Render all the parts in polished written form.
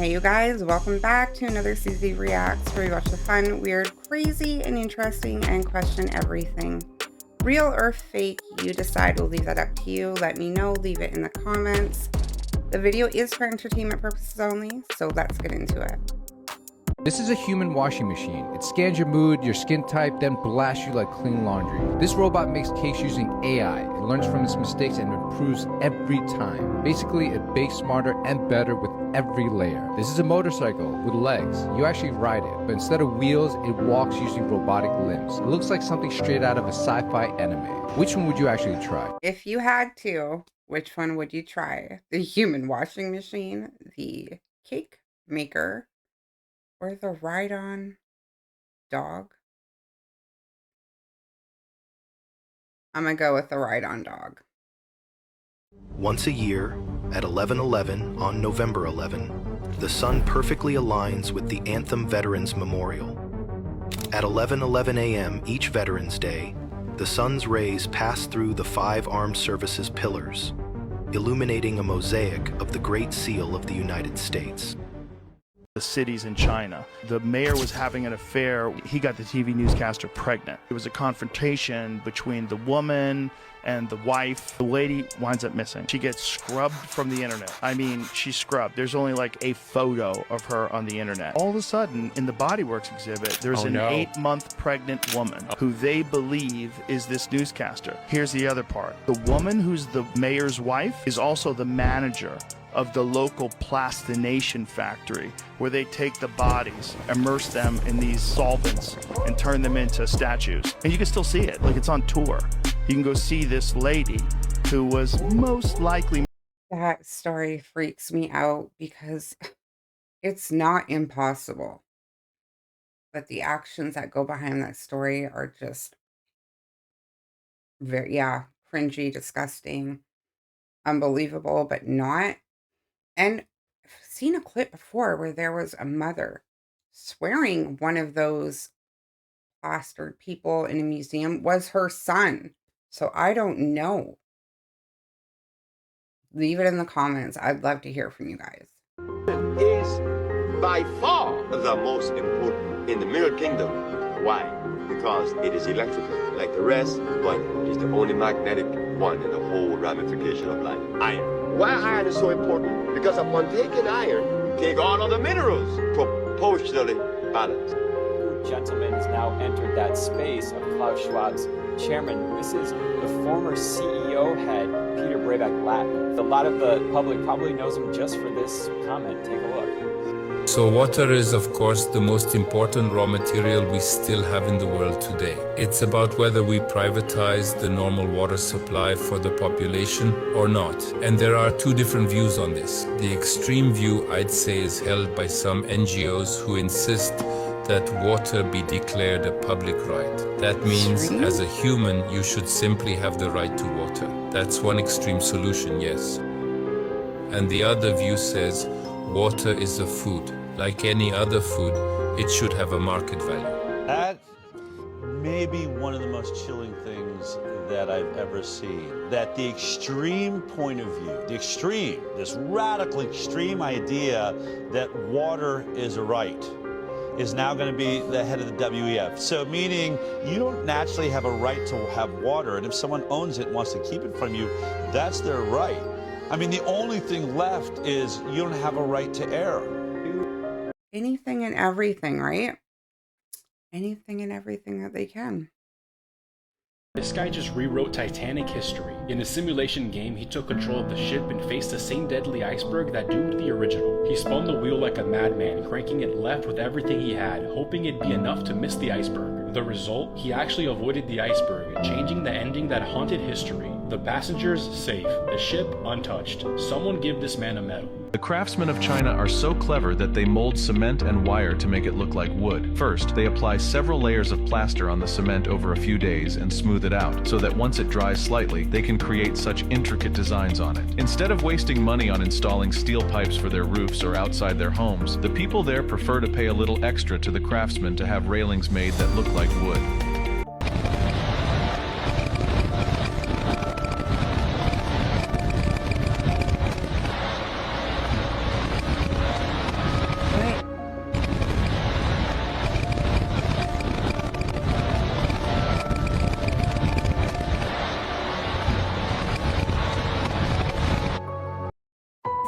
Hey, you guys, welcome back to another CZ Reacts, where we watch the fun, weird, crazy, and interesting and question everything. Real or fake, you decide. We'll leave that up to you. Let me know. Leave it in the comments. The video is for entertainment purposes only, so let's get into it. This is a human washing machine. It scans your mood, your skin type, then blasts you like clean laundry. This robot makes cakes using AI. It learns from its mistakes and improves every time. Basically, it bakes smarter and better with every layer. This is a motorcycle with legs. You actually ride it, but instead of wheels, it walks using robotic limbs. It looks like something straight out of a sci-fi anime. Which one would you actually try? If you had to, which one would you try? The human washing machine, the cake maker, or the ride-on dog? I'm gonna go with the ride-on dog. Once a year, at 11:11 on November 11, the sun perfectly aligns with the Anthem Veterans Memorial. At 11:11 a.m. each Veterans Day, the sun's rays pass through the 5 armed services pillars, illuminating a mosaic of the Great Seal of the United States. The cities in China. The mayor was having an affair. He got the TV newscaster pregnant. It was a confrontation between the woman and the wife. The lady winds up missing. She gets scrubbed from the internet. I mean, she's scrubbed. There's only like a photo of her on the internet. All of a sudden, in the Bodyworks exhibit, there's an 8-month pregnant woman who they believe is this newscaster. Here's the other part. The woman who's the mayor's wife is also the manager of the local plastination factory, where they take the bodies, immerse them in these solvents, and turn them into statues. And you can still see it, like it's on tour. You can go see this lady who was most likely... That story freaks me out because it's not impossible. But the actions that go behind that story are just very, cringy, disgusting, unbelievable, but not. And I've seen a clip before where there was a mother swearing one of those plastered people in a museum was her son. So I don't know. Leave it in the comments. I'd love to hear from you guys. Is by far the most important in the Middle Kingdom. Why? Because it is electrical like the rest, but it is the only magnetic one in the whole ramification of life. Iron. Why iron is so important? Because upon taking iron, you take all other minerals proportionally balanced. Gentleman has now entered that space of Klaus Schwab's chairman. This is the former CEO head, Peter Brabeck-Latin. A lot of the public probably knows him just for this comment. Take a look. So water is, of course, the most important raw material we still have in the world today. It's about whether we privatize the normal water supply for the population or not. And there are 2 different views on this. The extreme view, I'd say, is held by some NGOs who insist that water be declared a public right. That means, as a human, you should simply have the right to water. That's one extreme solution, yes. And the other view says, water is a food. Like any other food, it should have a market value. That may be one of the most chilling things that I've ever seen. That the extreme point of view, this radical extreme idea that water is a right, is now going to be the head of the WEF. So meaning you don't naturally have a right to have water, and if someone owns it and wants to keep it from you, that's their right. I mean, the only thing left is you don't have a right to air. Anything and everything, right? Anything and everything that they can. This guy just rewrote Titanic history. In a simulation game, he took control of the ship and faced the same deadly iceberg that doomed the original. He spun the wheel like a madman, cranking it left with everything he had, hoping it'd be enough to miss the iceberg. The result? He actually avoided the iceberg, changing the ending that haunted history. The passengers safe, the ship untouched. Someone give this man a medal. The craftsmen of China are so clever that they mold cement and wire to make it look like wood. First, they apply several layers of plaster on the cement over a few days and smooth it out, so that once it dries slightly, they can create such intricate designs on it. Instead of wasting money on installing steel pipes for their roofs or outside their homes, the people there prefer to pay a little extra to the craftsmen to have railings made that look like wood.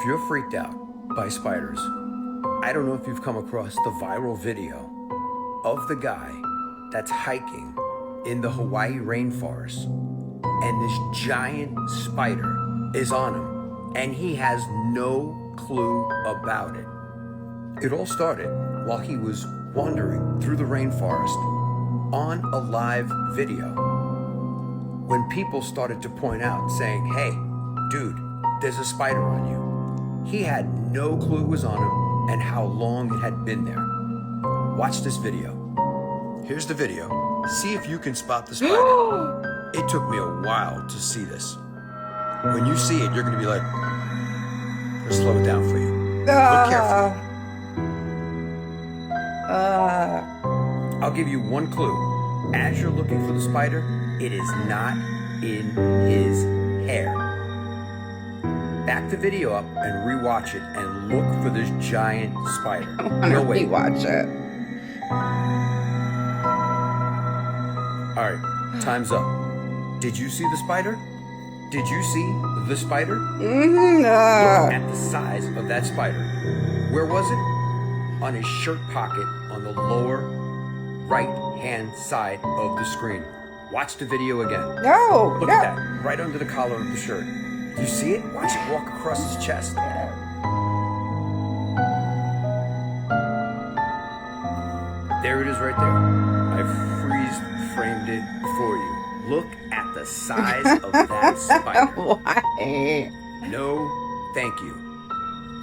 If you're freaked out by spiders, I don't know if you've come across the viral video of the guy that's hiking in the Hawaii rainforest, and this giant spider is on him, and he has no clue about it. It all started while he was wandering through the rainforest on a live video, when people started to point out, saying, hey, dude, there's a spider on you. He had no clue it was on him and how long it had been there. Watch this video. Here's the video. See if you can spot the spider. It took me a while to see this. When you see it, you're going to be like, I'm going to slow it down for you. Look carefully. I'll give you one clue. As you're looking for the spider, it is not in his hair. Back the video up and rewatch it and look for this giant spider. No, wait. Watch it. All right, time's up. Did you see the spider? Did you see the spider? Look at the size of that spider. Where was it? On his shirt pocket on the lower right-hand side of the screen. Watch the video again. No! Look at that, right under the collar of the shirt. Do you see it? Watch it walk across his chest. There it is right there. I've freeze-framed it for you. Look at the size of that spider. Why? No, thank you.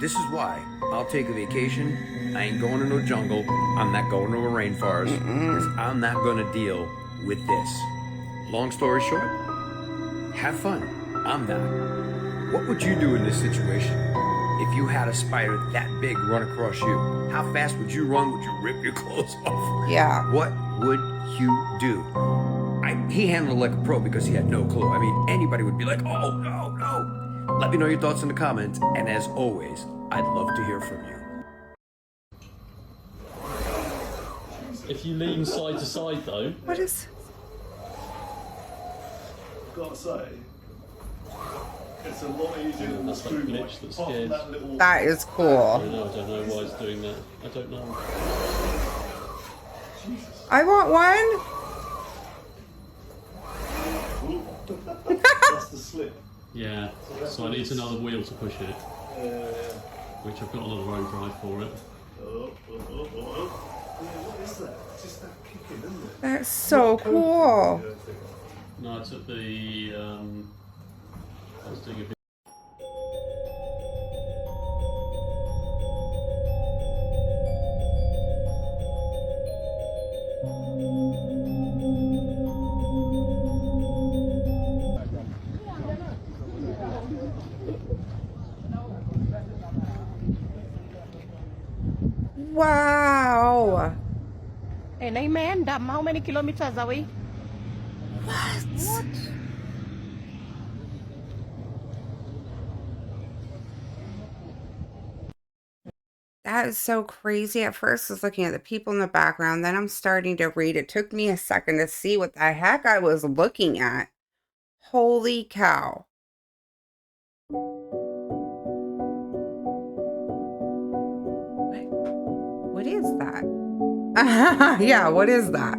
This is why I'll take a vacation. I ain't going to no jungle. I'm not going to a rainforest. Because I'm not going to deal with this. Long story short, have fun. I'm not. What would you do in this situation if you had a spider that big run across you? How fast would you run? Would you rip your clothes off? Yeah. What would you do? He handled it like a pro because he had no clue. I mean, anybody would be like, oh, no, no. Let me know your thoughts in the comments. And as always, I'd love to hear from you. If you lean side to side, though... What is... I've got to say, it's a lot easier than the screw glitch that scares. That is cool. I don't know why it's doing that. I don't know. Jesus. I want one. That's the slip. Yeah, so I need another wheel to push it. Which I've got another road drive for it. What is that? It's just that kicking, isn't it? That's so cool. No, I took the, I was doing a bit. Wow. And a man, how many kilometers away? What? That is so crazy. At first I was looking at the people in the background, then I'm starting to read. It took me a second to see what the heck I was looking at. Holy cow. What is that? Yeah, what is that?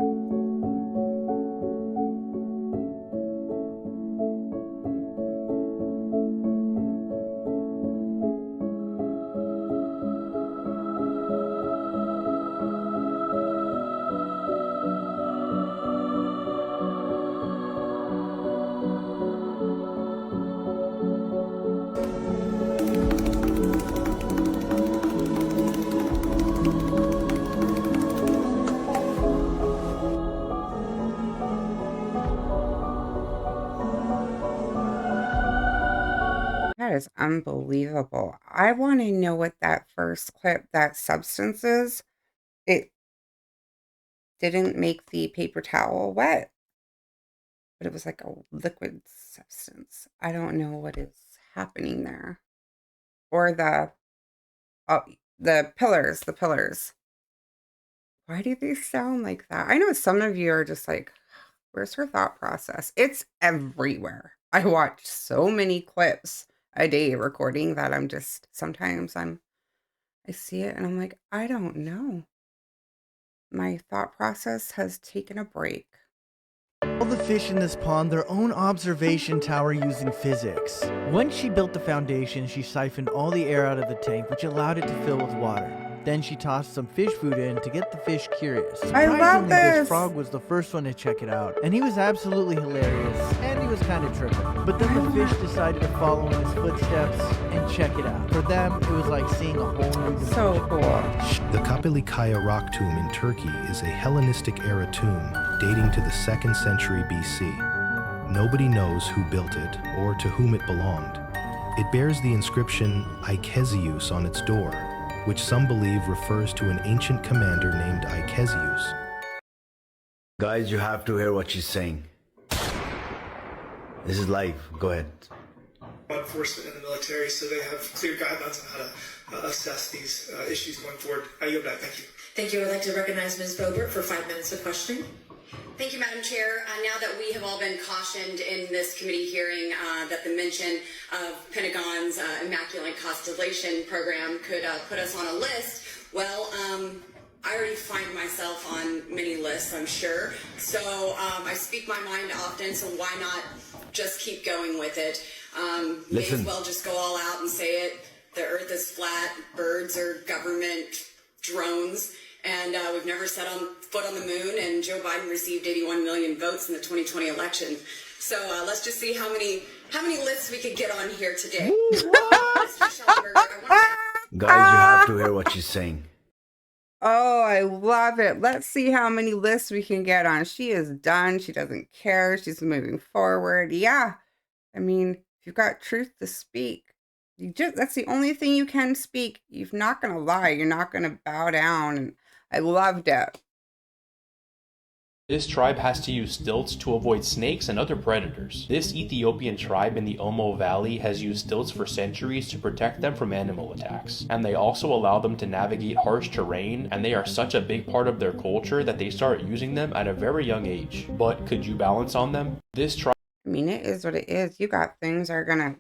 That is unbelievable. I want to know what that first clip, that substance is. It didn't make the paper towel wet, but it was like a liquid substance. I don't know what is happening there. Or the pillars. Why do they sound like that? I know some of you are just like, where's her thought process? It's everywhere. I watched so many clips a day recording that I'm just sometimes I see it and I'm like, I don't know. My thought process has taken a break. All the fish in this pond their own observation tower using physics. Once she built the foundation, she siphoned all the air out of the tank, which allowed it to fill with water. Then she tossed some fish food in to get the fish curious. I love Surprisingly, this! this frog was the first one to check it out, and he was absolutely hilarious, and he was kind of tripping. But then the fish decided to follow in his footsteps and check it out. For them, it was like seeing a whole new dimension. So cool. The Kapili Kaya rock tomb in Turkey is a Hellenistic-era tomb dating to the 2nd century BC. Nobody knows who built it or to whom it belonged. It bears the inscription Icesius on its door, which some believe refers to an ancient commander named Icesius. Guys, you have to hear what she's saying. This is live. Go ahead. Law enforcement and the military, so they have clear guidelines on how to assess these issues going forward. I yield back. Thank you. Thank you. I'd like to recognize Ms. Bogert for 5 minutes of questioning. Thank you, Madam Chair. Now that we have all been cautioned in this committee hearing that the mention of Pentagon's Immaculate Constellation program could put us on a list, well, I already find myself on many lists, I'm sure. So I speak my mind often, so why not just keep going with it? May as well just go all out and say it. The earth is flat, birds are government drones, and we've never set foot on the moon, and Joe Biden received 81 million votes in the 2020 election. So let's just see how many lists we could get on here today. Mr. Schellenberger, Guys, you have to hear what she's saying. Oh, I love it. Let's see how many lists we can get on. She is done. She doesn't care. She's moving forward. Yeah. I mean, if you've got truth to speak, that's the only thing you can speak. You're not going to lie. You're not going to bow down. And I loved it. This tribe has to use stilts to avoid snakes and other predators. This Ethiopian tribe in the Omo Valley has used stilts for centuries to protect them from animal attacks. And they also allow them to navigate harsh terrain, and they are such a big part of their culture that they start using them at a very young age. But could you balance on them? This tribe... I mean, it is what it is. You got things that are going to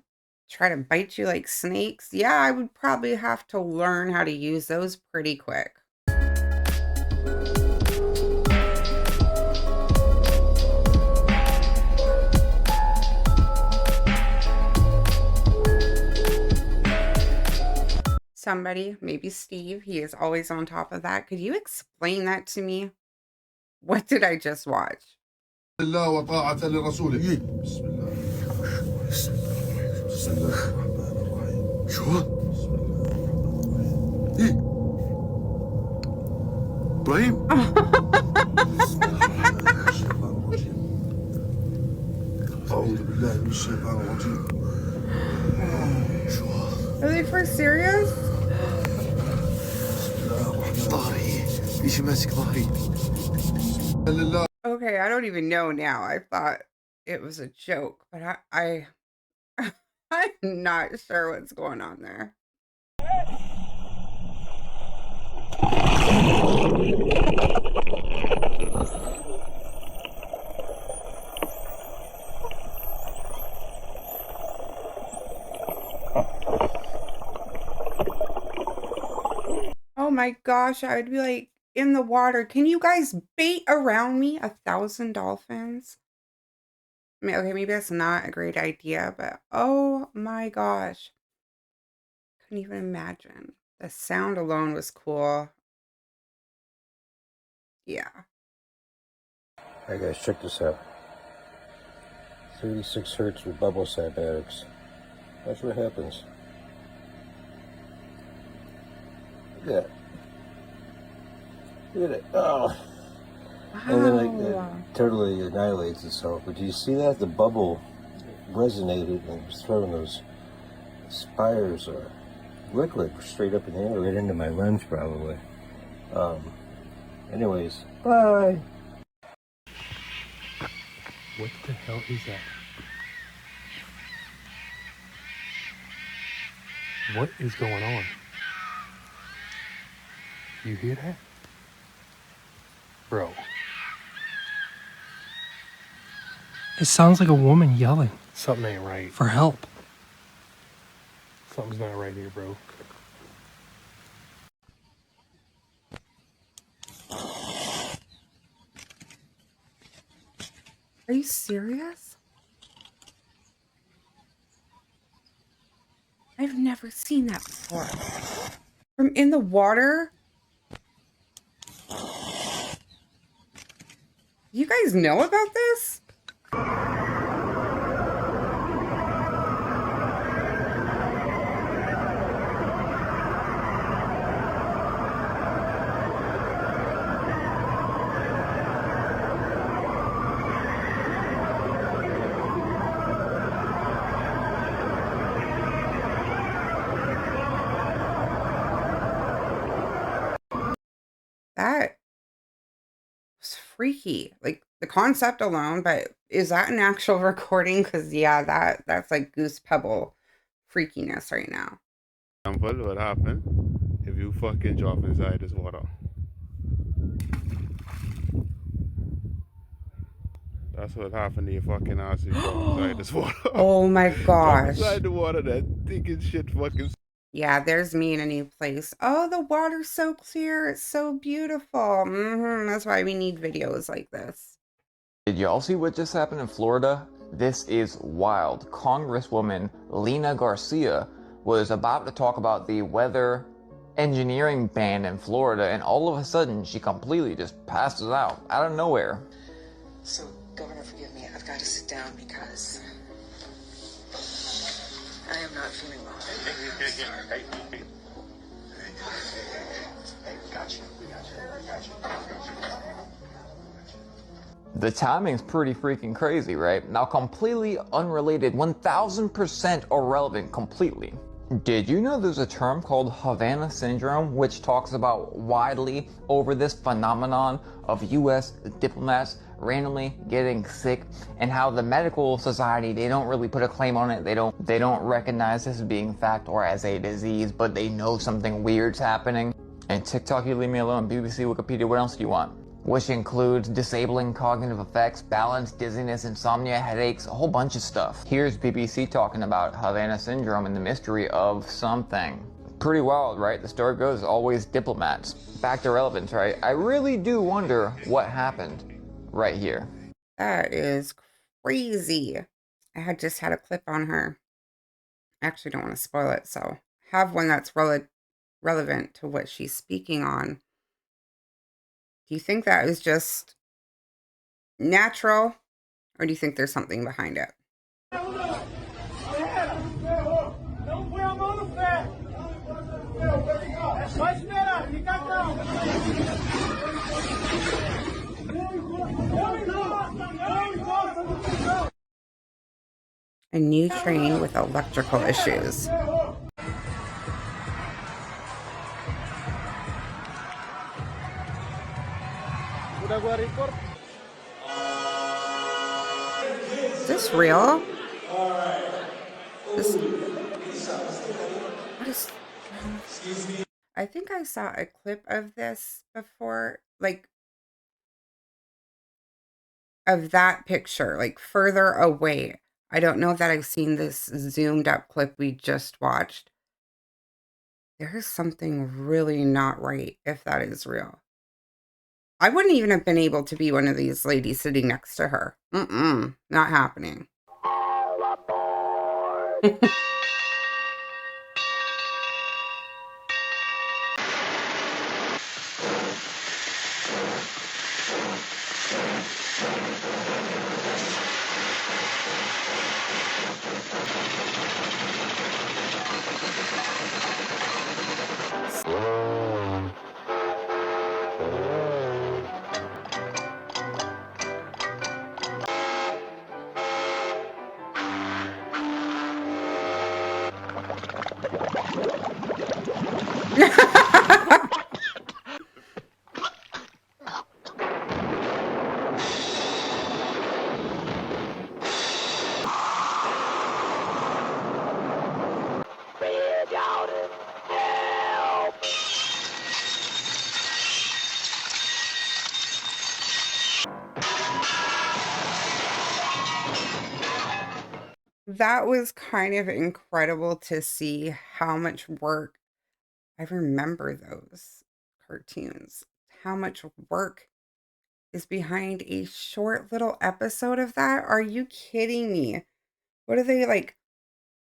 try to bite you like snakes. Yeah, I would probably have to learn how to use those pretty quick. Somebody, maybe Steve, he is always on top of that. Could you explain that to me? What did I just watch? الله وطاعة لرسوله. بسم الله. بسم الله الرحمن الرحيم. شو؟ بسم الله الرحمن الرحيم. إبراهيم. بسم الله الرحمن الرحيم. أعوذ بالله من الشيطان الرجيم. Are they for serious? Okay, I don't even know now. I thought it was a joke, but I'm not sure what's going on there. Oh my gosh, I would be like in the water. Can you guys bait around me 1,000 dolphins? I mean, okay, maybe that's not a great idea, but oh my gosh. Couldn't even imagine. The sound alone was cool. Yeah. Alright guys, check this out. 36 hertz with bubble cybatics. That's what happens. Look at that. Look at it. Oh. Wow. And then it totally annihilates itself. But do you see that? The bubble resonated and was throwing those spires or liquid straight up in the air, right into my lens probably. Anyways, bye. What the hell is that? What is going on? You hear that? Bro. It sounds like a woman yelling. Something ain't right. For help. Something's not right here, bro. Are you serious? I've never seen that before. From in the water? You guys know about this? That was freaky. Like the concept alone, but is that an actual recording? Because yeah, that's like goose pebble freakiness right now. Example, what happen if you fucking drop inside this water? That's what happened to your fucking ass if you drop inside this water. Oh my Drop gosh. inside the water, that thinking shit fucking. Yeah, there's me in a new place. Oh, the water's so clear. It's so beautiful. That's why we need videos like this. Did y'all see what just happened in Florida? This is wild. Congresswoman Lena Garcia was about to talk about the weather engineering ban in Florida, and all of a sudden she completely just passes out of nowhere. So, Governor, forgive me. I've got to sit down because I am not feeling well. Hey, got you. We got you. The timing's pretty freaking crazy, right? Now, completely unrelated, 1000% irrelevant completely. Did you know there's a term called Havana Syndrome, which talks about widely over this phenomenon of US diplomats randomly getting sick, and how the medical society, they don't really put a claim on it. They don't recognize this as being fact or as a disease, but they know something weird's happening. And TikTok, you leave me alone. BBC, Wikipedia, what else do you want? Which includes disabling cognitive effects, balance, dizziness, insomnia, headaches, a whole bunch of stuff. Here's BBC talking about Havana Syndrome and the mystery of something. Pretty wild, right? The story goes, always diplomats. Back to relevance, right? I really do wonder what happened right here. That is crazy. I had just had a clip on her. I actually don't want to spoil it, so have one that's relevant to what she's speaking on. Do you think that is just natural, or do you think there's something behind it? A new train with electrical issues. Is this real? What is... I think I saw a clip of this before, like, of that picture, like further away. I don't know that I've seen this zoomed up clip we just watched. There's something really not right if that is real. I wouldn't even have been able to be one of these ladies sitting next to her. Not happening. that was kind of incredible to see how much work I remember those cartoons. How much work is behind a short little episode of that? Are you kidding me? What are they like?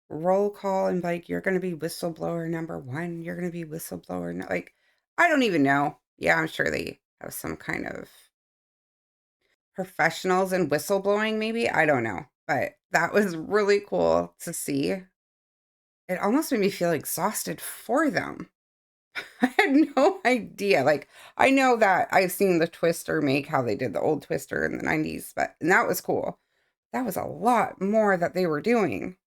Roll call and like, you're going to be whistleblower number one. You're going to be whistleblower. Like, I don't even know. Yeah, I'm sure they have some kind of professionals in whistleblowing, maybe. I don't know. But that was really cool to see. It almost made me feel exhausted for them. I had no idea. Like, I know that I've seen the Twister make how they did the old Twister in the 90s, and that was cool. That was a lot more that they were doing.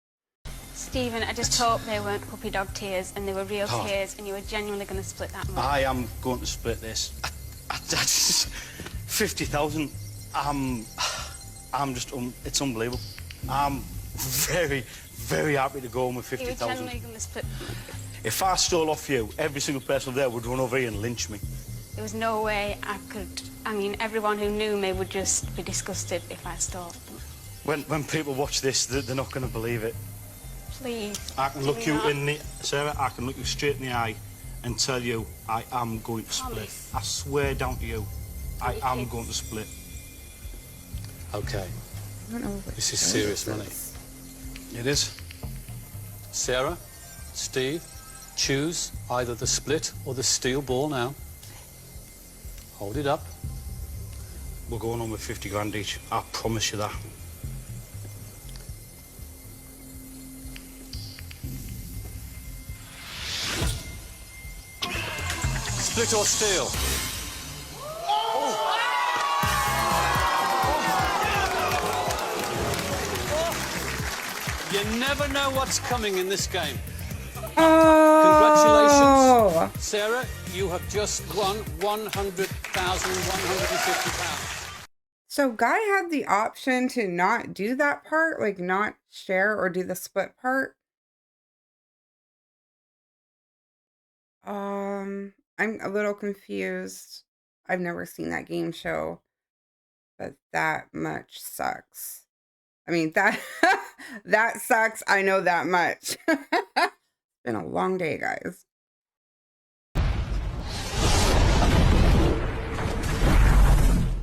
Stephen, I just hope they weren't puppy dog tears and they were real tears and you were genuinely going to split that money. I am going to split this. That's 50,000. I'm just, it's unbelievable. I'm very, very happy to go home with 50,000. You were genuinely going to split the money. If I stole off you, every single person there would run over here and lynch me. There was no way I could. I mean, everyone who knew me would just be disgusted if I stole them. When people watch this, they're not going to believe it. Please. I can look you in the... Sarah, I can look you straight in the eye and tell you I am going to split. Promise. I swear down to you, I am going to split. Okay. I don't know what This is serious money. It is. Sarah, Steve, choose either the split or the steel ball now. Hold it up. We're going on with 50 grand each. I promise you that. Split or steel? You never know what's coming in this game. Oh. Congratulations. Sarah, you have just won £100,150. So Guy had the option to not do that part, like not share or do the split part. I'm a little confused. I've never seen that game show, but that much sucks. I mean, that that sucks. I know that much. It's been a long day, guys.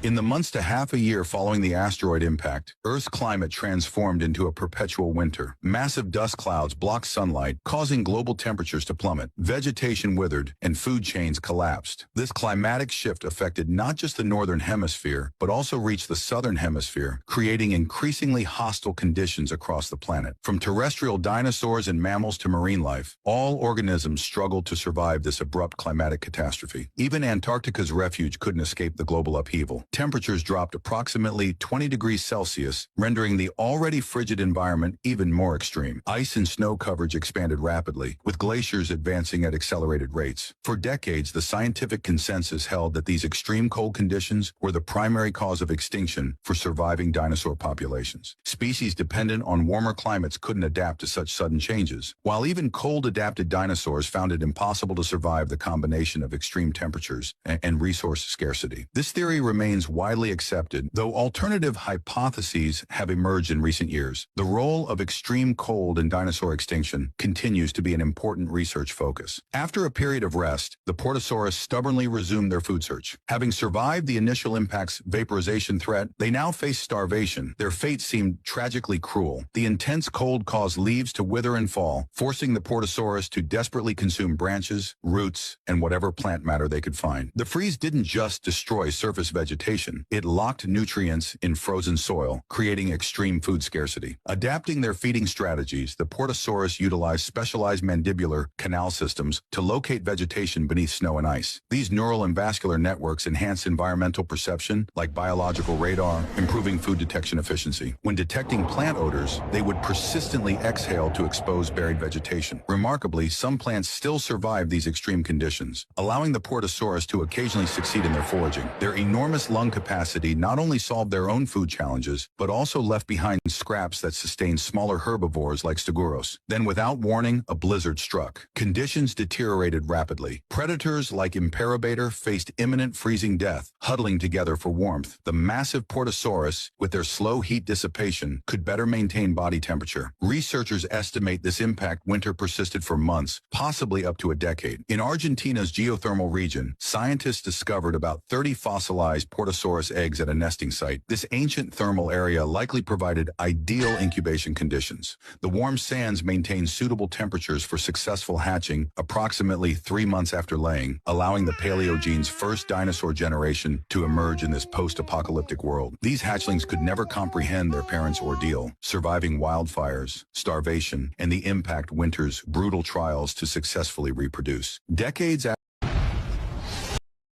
In the months to half a year following the asteroid impact, Earth's climate transformed into a perpetual winter. Massive dust clouds blocked sunlight, causing global temperatures to plummet. Vegetation withered, and food chains collapsed. This climatic shift affected not just the northern hemisphere, but also reached the southern hemisphere, creating increasingly hostile conditions across the planet. From terrestrial dinosaurs and mammals to marine life, all organisms struggled to survive this abrupt climatic catastrophe. Even Antarctica's refuge couldn't escape the global upheaval. Temperatures dropped approximately 20 degrees Celsius, rendering the already frigid environment even more extreme. Ice and snow coverage expanded rapidly, with glaciers advancing at accelerated rates. For decades, the scientific consensus held that these extreme cold conditions were the primary cause of extinction for surviving dinosaur populations. Species dependent on warmer climates couldn't adapt to such sudden changes, while even cold-adapted dinosaurs found it impossible to survive the combination of extreme temperatures and resource scarcity. This theory remains widely accepted, though alternative hypotheses have emerged in recent years. The role of extreme cold in dinosaur extinction continues to be an important research focus. After a period of rest, the Portosaurus stubbornly resumed their food search. Having survived the initial impact's vaporization threat, they now face starvation. Their fate seemed tragically cruel. The intense cold caused leaves to wither and fall, forcing the Portosaurus to desperately consume branches, roots, and whatever plant matter they could find. The freeze didn't just destroy surface vegetation. It locked nutrients in frozen soil, creating extreme food scarcity. Adapting their feeding strategies, the Portosaurus utilized specialized mandibular canal systems to locate vegetation beneath snow and ice. These neural and vascular networks enhance environmental perception, like biological radar, improving food detection efficiency. When detecting plant odors, they would persistently exhale to expose buried vegetation. Remarkably, some plants still survive these extreme conditions, allowing the Portosaurus to occasionally succeed in their foraging. Their enormous lung capacity not only solved their own food challenges, but also left behind scraps that sustained smaller herbivores like stegosaurus. Then without warning, a blizzard struck. Conditions deteriorated rapidly. Predators like Imperabator faced imminent freezing death, huddling together for warmth. The massive Portosaurus, with their slow heat dissipation, could better maintain body temperature. Researchers estimate this impact winter persisted for months, possibly up to a decade. In Argentina's geothermal region, scientists discovered about 30 fossilized Portosaurus eggs at a nesting site. This ancient thermal area likely provided ideal incubation conditions. The warm sands maintained suitable temperatures for successful hatching approximately 3 months after laying, allowing the Paleogene's first dinosaur generation to emerge in this post-apocalyptic world. These hatchlings could never comprehend their parents' ordeal, surviving wildfires, starvation, and the impact winter's brutal trials to successfully reproduce. Decades after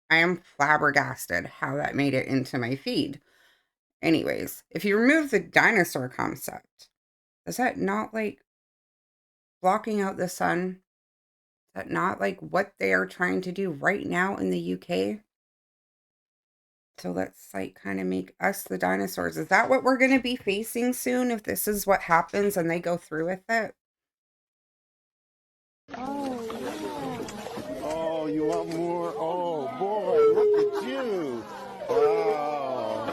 I am flabbergasted how that made it into my feed. Anyways, if you remove the dinosaur concept, is that not like blocking out the sun? Is that not like what they are trying to do right now in the UK? So let's like kind of make us the dinosaurs. Is that what we're going to be facing soon if this is what happens and they go through with it? Oh, you want more? Oh, boy, look at you. Wow.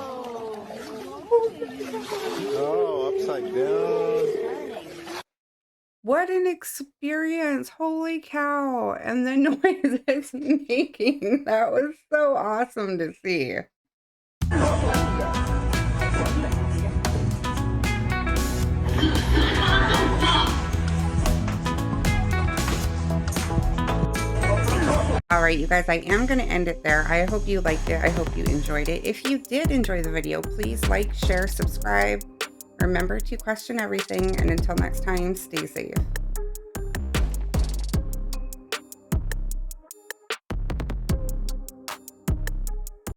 Oh, upside down. What an experience. Holy cow. And the noise it's making. That was so awesome to see. All right, you guys, I am going to end it there. I hope you liked it. I hope you enjoyed it. If you did enjoy the video, please like, share, subscribe. Remember to question everything. And until next time, stay safe.